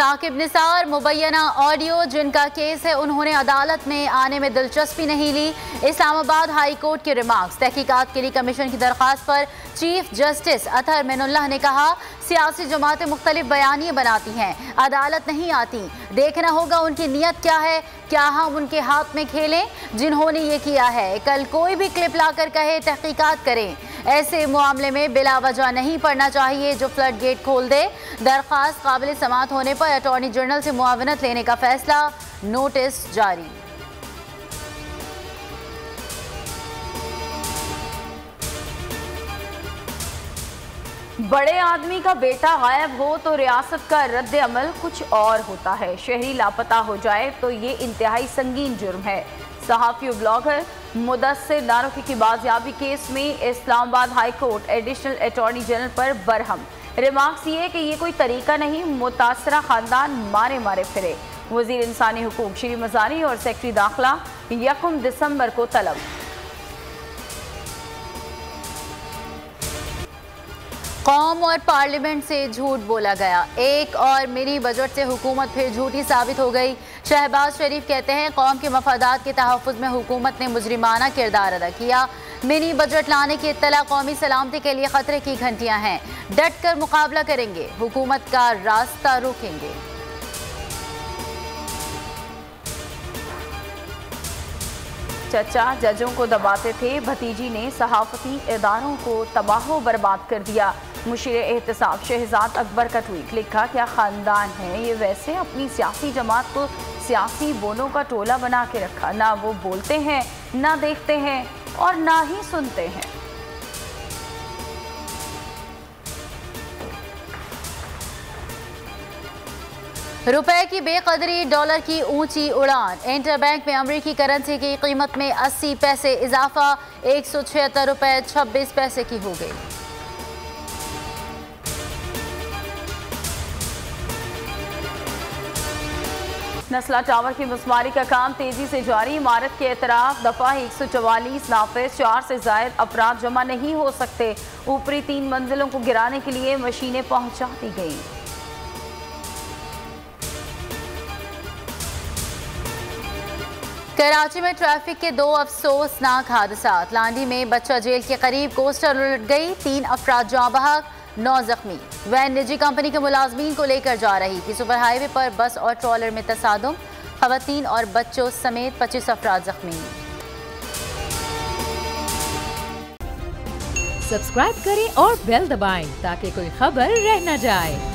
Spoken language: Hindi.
साकिब निसार मुबैना ऑडियो जिनका केस है उन्होंने अदालत में आने में दिलचस्पी नहीं ली। इस्लामाबाद हाई कोर्ट के रिमार्क्स तहकीकात के लिए कमीशन की दरख्वास्त पर चीफ जस्टिस अतहर मिनुल्लाह ने कहा सियासी जमातें मुख्तलिफ बयानिए बनाती हैं, अदालत नहीं आती। देखना होगा उनकी नीयत क्या है, क्या हम उनके हाथ में खेलें जिन्होंने ये किया है। कल कोई भी क्लिप लाकर कहे तहकीकात करें, ऐसे मामले में बिला वजह नहीं पड़ना चाहिए जो फ्लड गेट खोल दे। दरख्वास्त काबिल समाअत होने पर अटॉर्नी जनरल से मुआवनत लेने का फैसला, नोटिस जारी। बड़े आदमी का बेटा गायब हो तो रियासत का रद्द अमल कुछ और होता है। शहरी लापता हो जाए तो ये इंतहाई संगीन जुर्म है। सहाफ़ी और ब्लॉगर मुदस्सिर नारोकी की बाजियाबी केस में Islamabad high court additional attorney general पर बरहम। रिमार्क्स ये कि ये कोई तरीका नहीं, मुतासरा खानदान मारे मारे फिरे। वज़ीर इंसानी हुकूक श्री मज़ारी और सेक्रेटरी दाखिला 1 दिसंबर को तलब। कौम और पार्लियामेंट से झूठ बोला गया। एक और मिनी बजट से हुकूमत फिर झूठी साबित हो गई। शहबाज शरीफ कहते हैं कौम के मफादात के तहफ़्फ़ुज़ में हुकूमत ने मुजरिमाना किरदार अदा किया। मिनी बजट लाने की इत्तला कौमी सलामती के लिए खतरे की घंटियां हैं। डट कर मुकाबला करेंगे, हुकूमत का रास्ता रोकेंगे। चचा जजों को दबाते थे, भतीजी ने सहाफती इदारों को तबाह बर्बाद कर दिया। मुशीर एहतसाब शहजाद अकबर का ट्वीट, लिखा क्या ख़ानदान है ये, वैसे अपनी सियासी जमात को सियासी बोलों का टोला बना के रखा। ना वो बोलते हैं, ना देखते हैं और ना ही सुनते हैं। रुपए की बेकदरी, डॉलर की ऊंची उड़ान। इंटरबैंक में अमरीकी करेंसी की कीमत में 80 पैसे इजाफा, 176 रुपए 26 पैसे की हो गई। नस्ला टावर की मुसमारी का काम तेजी से जारी। इमारत के एतराफ दफा 144 नाफिज, 4 से जायद अफराद जमा नहीं हो सकते। ऊपरी 3 मंजिलों को गिराने के लिए मशीनें पहुंचा दी गई। कराची में ट्रैफिक के 2 अफसोसनाक हादसात। लांडी में बच्चा जेल के करीब कोस्टर उलट गई, 3 अफराद जाँ बहक, 9 जख्मी। वैन निजी कंपनी के मुलाजमीन को लेकर जा रही थी। सुपर हाईवे पर बस और ट्रॉलर में तसादुम, खवातीन और बच्चों समेत 25 अफराद जख्मी। सब्सक्राइब करें और बेल दबाएं ताकि कोई खबर रह न जाए।